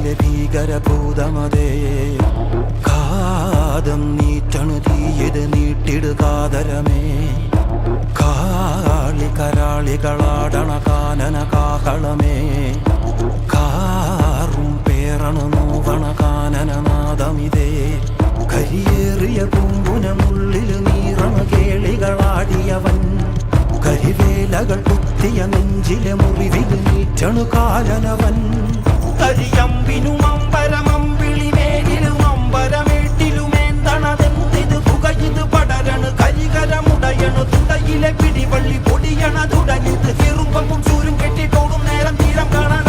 കാളിലെ ഭീകരഭൂതമതേ കാതം നീറ്റണു തീയത് നീട്ടിടുകാതരമേ കാളി കരാളികളാടണ കാനന കാഹളമേ കാറും പേറണു നോവണ കാനനനാദമിതേ കരിയേറിയ പൂമ്പുനമുള്ളിൽ നീറണ കേളികളാടിയവൻ കരിവേലകൾ കുത്തിയ നെഞ്ചിലെ മുറിവിൽ നീറ്റണു കാലനവൻ കരിയമ്പിനും അമ്പരമമ്പിളിമേലിലും അമ്പരമേട്ടിലുമേന്തണതെന്തിത് പുകയിത് പടരണു കരികരമുടയണു തുടയിലെ പിടിവള്ളി പൊടിയണ തുടങ്ങിത് ചെറുമ്പും ചൂരും കെട്ടിട്ടോടും നേരം തീരം കാണാൻ